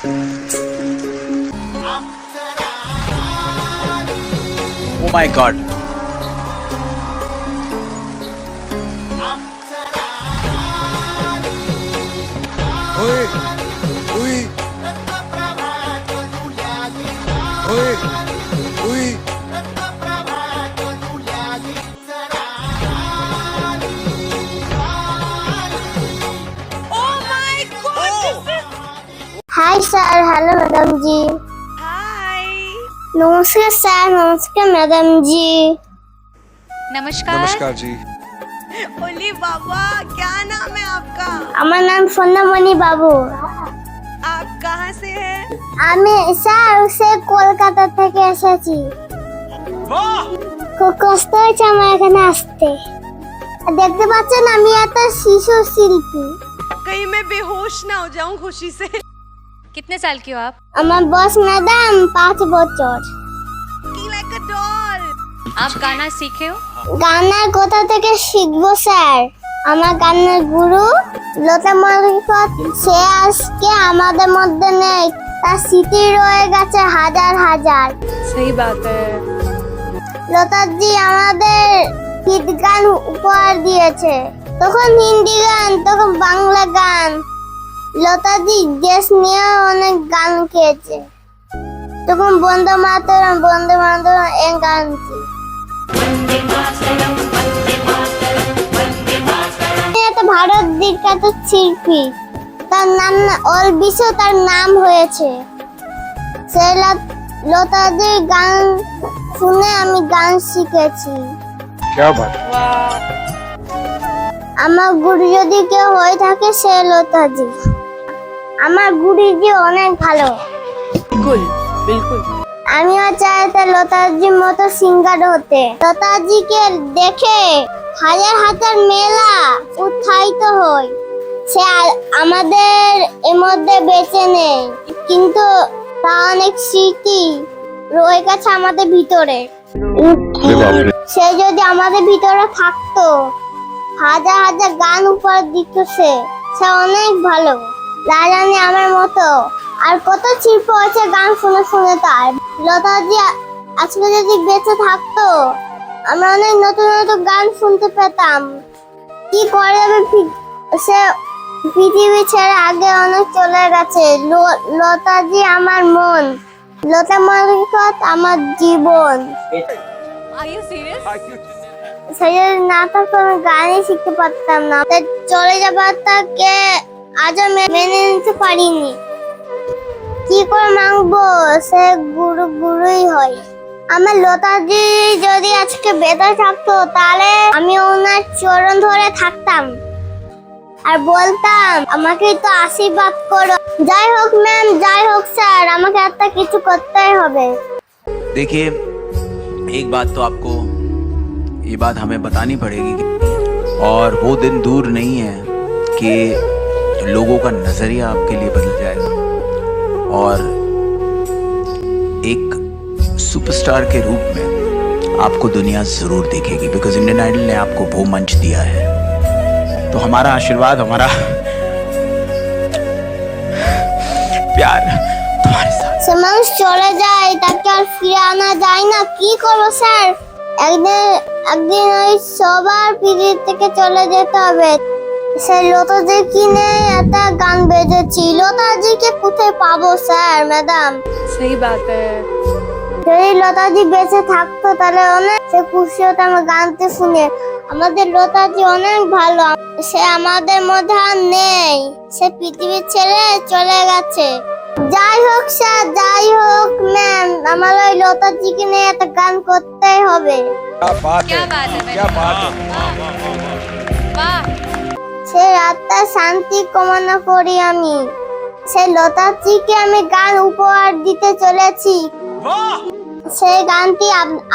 Oh my God. ओए ओए ओए ओए हाय सर, हेलो मैडम जी। हाय। नमस्कार सर, नमस्कार मैडम जी। नमस्कार। नमस्कार जी। ओली बाबा, क्या नाम है आपका? আমার নাম সোনামণি বাবু। आप कहाँ से हैं? আমি স্যার সে কলকাতা থেকে এসেছি। খুব কষ্ট হয়েছে আমার এখানে আসতে। আর দেখতে পাচ্ছেন আমি একটা শিশু শিল্পী। कहीं मैं बेहोश ना हो जाऊं खुशी से। कितने साल की हो आप? আমার বয়স ম্যাডাম 5 বছর। Like a doll। आप गाना सीखे हो? গানের কোথা থেকে শিখবো স্যার? আমার গানের গুরু লতা মঙ্গেশকর, সে আজকে আমাদের মধ্যে নেই, তার স্মৃতি রয়ে গেছে হাজার হাজার। सही बात है। লতাজি আমাদের হিট গান উপহার দিয়েছে, তখন হিন্দি গান, তখন বাংলা গান। লতাজি দেশ নিয়ে অনেক গান গেয়েছে, তখন বন্দে মাতরম এই গানটি। একটা ভারত বিখ্যাত শিল্পী, তার নাম অল বিশ্ব তার নাম হয়েছে। সেই লতাজির গান শুনে আমি গান শিখেছি। क्या बात। আমার গুরু যদি কেউ হয়ে থাকে সে লতাজি। আমার গুরুজি অনেক ভালো। बिल्कुल बिल्कुल। আমিও চাইতে লতাজির মতো সিঙ্গার হতে। লতাজিকে দেখে হাজার হাজার মেলা উৎসাহিত হয়। সে আমাদের এর মধ্যে বেঁচে নেই, কিন্তু তা অনেক স্মৃতি রয়ে গেছে আমাদের ভিতরে। সে যদি আমাদের ভিতরে থাকতো, হাজার হাজার গান উপহার দিত। সে অনেক ভালো। রাজানি আমার মতো আর কত শিল্প আছে গান শুনে শুনে তার। লতাজি আজকে যদি বেঁচে থাকতো, আমরা অনেক নতুন নতুন গান শুনতে পেতাম। কি করে যাবে, সে পৃথিবী ছেড়ে আগে অনেক চলে গেছে। লতাজি আমার মন, লতা মঙ্গেশকর আমার জীবন। Are you serious? সে যদি না থাকতো আমি গানই শিখতে পারতাম না। তাই চলে যাবার তাকে আজও মেনে নিতে পারিনি। কি করে মানবো, সে গুরুই হয়। আমার লতাজি যদি আজকে বেঁচে থাকতো, তাহলে আমি ওনার চরণ ধরে থাকতাম আর বলতাম আমাকে তো আশীর্বাদ করো। যাই হোক ম্যাম, যাই হোক স্যার, আমাকে একটা কিছু করতেই হবে। देखिए, एक बात तो आपको ये बात हमें बतानी पड़ेगी और वो दिन दूर नहीं है कि लोगों का नजरिया आपके लिए बदल जाएगा और एक सुपरस्टार के रूप में आपको दुनिया जरूर देखेगी, बिकॉज इंडियन आइडल ने आपको वो मंच दिया है। तो हमारा आशीर्वाद, हमारा प्यार तुम्हारे साथ। সে মানুষ চলে যায়, তাকে আর ফিরে আনা যায় না। কি করবো স্যার, একদিন ওই সবার পৃথিবী থেকে চলে যেতে হবে। সেই লতাজি কিনে একটা গান বেজেছি। লতাজিকে কোথায় পাবো স্যার, ম্যাডাম? सही बात है। যদি লতাজি বেঁচে থাকতো, তাহলে অনেক সে খুশি হতো আমার গানটি শুনে। আমাদের লতাজি অনেক ভালো, সে আমাদের মধ্যে আর নেই, সে পৃথিবী ছেড়ে চলে গেছে। যাই হোক স্যার, যাই হোক ম্যাম, আমার ওই লতাজিকে নিয়ে একটা গান করতেই হবে। क्या बात क्या है। बात है, क्या बात है। वाह। সে আত্মার শান্তি কামনা করি আমি। সেই লতাজিকে আমি গান উপহার দিতে চলেছি। সেই গানটি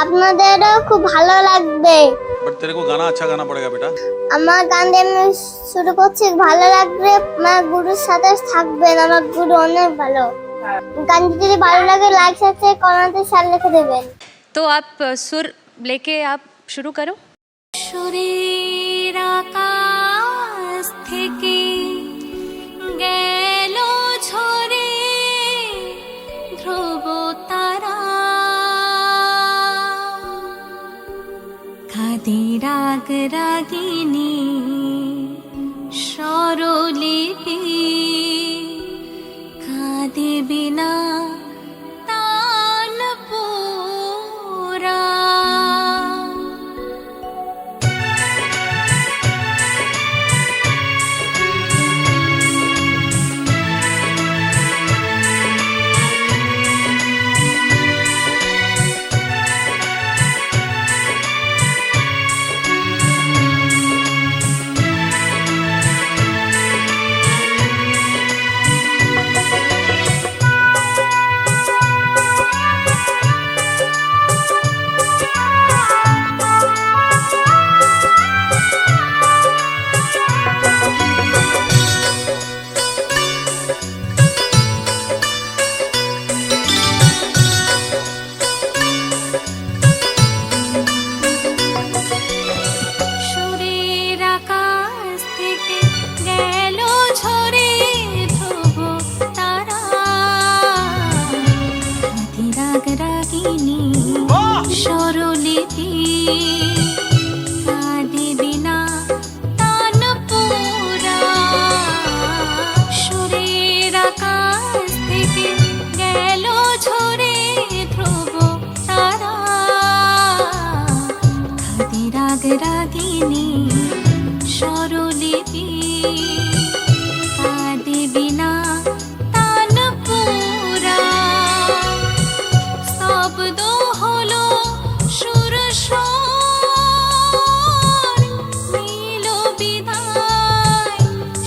আপনাদেরও খুব ভালো লাগবে। बट तेरे को गाना अच्छा गाना पड़ेगा बेटा। আমার গান দিয়ে আমি শুরু করছি, ভালো লাগবে। আমার গুরুর সাথে থাকবেন, আমার গুরু অনেক ভালো। গানটি যদি ভালো লাগে লাইক সাবস্ক্রাইব কমেন্টে শেয়ার লিখে দেবেন। तो आप सुर लेके आप शुरू करो। সুরের আকাশ থেকে গেল ঝরে স্বরলিপি কাঁদে বিনা তানপুরা। সুরের আকাশ থেকে গেল ঝরে ধ্রুব তারা, রাগ রাগিনী স্বরলিপি কাঁদে বিনা তানপুরা। সুরের আকাশ থেকে গেল ঝরে ধ্রুব তারা, কাঁদে রাগ রাগিনী স্বরলিপি কাঁদে বিনা তানপুরা। শব্দ হলো সুর স্বর, নীল বিদায়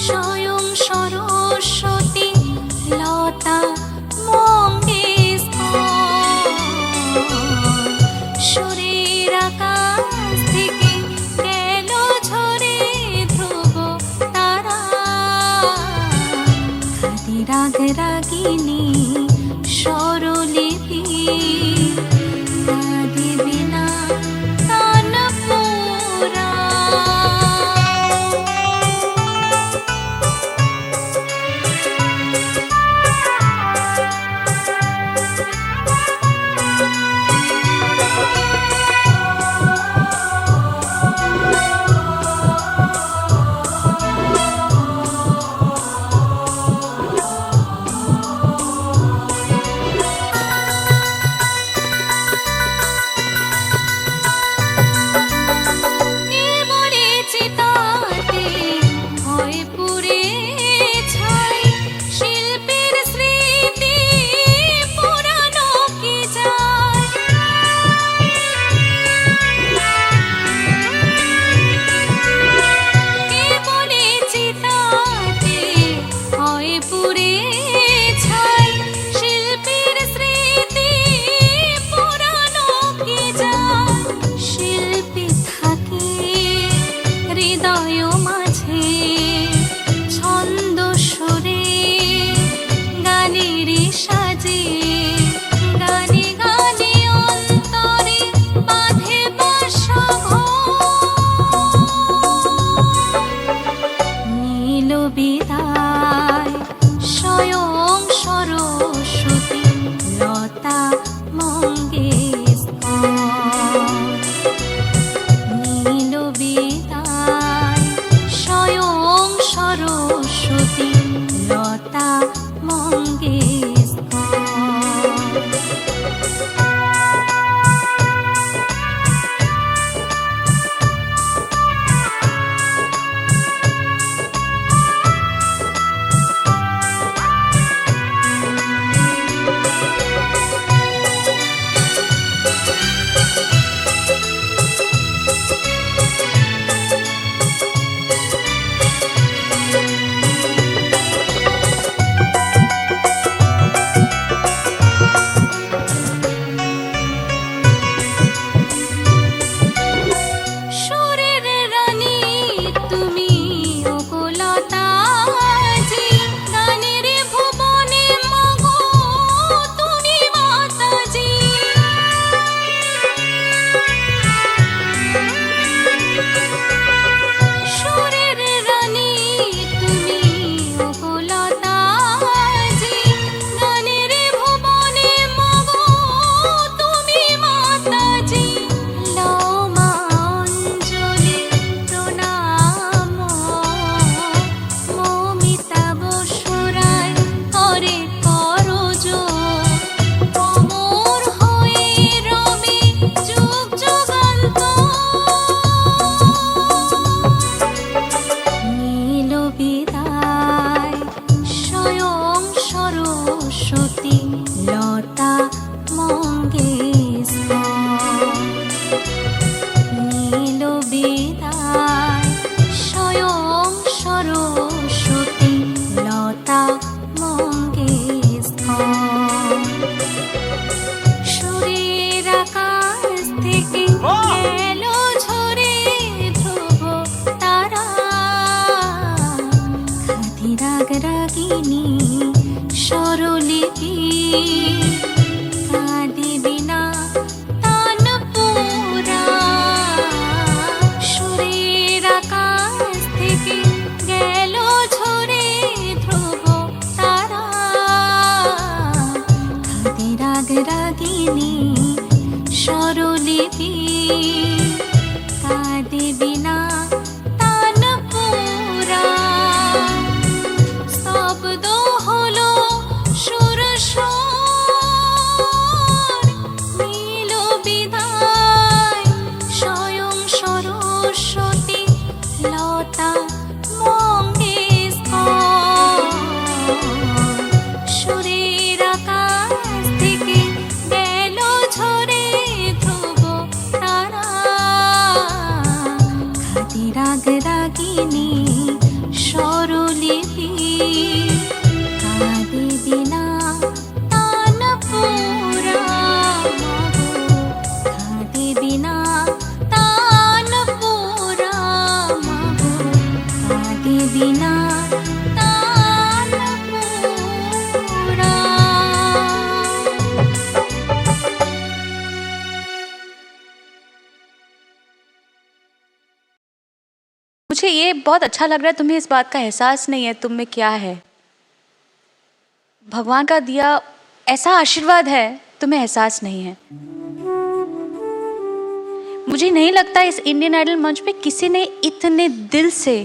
স্বয়ং সরস্বতী লতা মঙ্গেশকর। সুরের আকাশ থেকে গেল ঝরে ধ্রুব তারা, কাঁদে রাগ রাগিনী স্বরলিপি কাঁদে বিনা তানপুরা। নির্মলে চিতাতে হয় পুড়ে ছাই, শিল্পের স্মৃতি পুরানো কি যায়। নির্মলে চিতাতে হয় পুড়ে ছাই, শিল্পের স্মৃতি পুরানো কি যায়। শিল্পী থাকে হৃদয় মাঝে ছন্দ সুরে, গানের সাজে গানে গানে অন্তরে বাঁধে বাসা ঘর। নীল বিদায় স্বয়ং সরস্বতী লতা মঙ্গেশকর। নীল বিদায় স্বয়ং সরস্বতী লতা মঙ্গেশকর। রাগ রাগিনী স্বরলিপি কাঁদে বিনা তান পুরা সুরের আকাশ থেকে গেল ঝরে ধ্রুব তারা কাঁদে রাগ রাগিনী স্বরলিপি কাঁদে বিনা তান পুরা শব্দ হলো সুর স্বর নীল বিদায় স্বয়ং সরস্বতী লতা মঙ্গেশকর সুরের আকাশ থেকে গেল ঝরে ধ্রুব তারা খাদি রাগ রাগিনী স্বরলিপি কাঁদে বিনা তান পুরা কাঁদে বিনা তান পুরা কাঁদে বিনা তান পুরা। मुझे ये बहुत अच्छा लग रहा है, तुम्हें इस बात का एहसास नहीं है तुम में क्या है। भगवान का दिया ऐसा आशीर्वाद है, तुम्हें एहसास नहीं है। मुझे नहीं लगता इस इंडियन आइडल मंच पे किसी ने इतने दिल से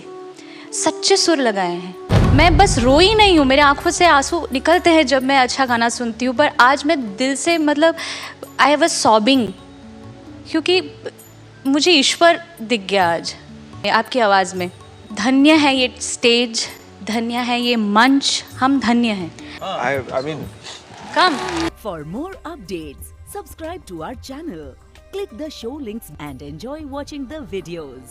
सच्चे सुर लगाए हैं। मैं बस रोई नहीं हूँ, मेरे आंखों से आंसू निकलते हैं जब मैं अच्छा गाना सुनती हूँ, पर आज मैं दिल से मतलब आई वाज सॉबिंग, क्योंकि मुझे ईश्वर दिख गया आज आपकी आवाज़ में। धन्य है ये स्टेज, धन्य है ये मंच, हम धन्य हैं। I mean, come For more updates, subscribe to our channel, click the show links and enjoy watching the videos.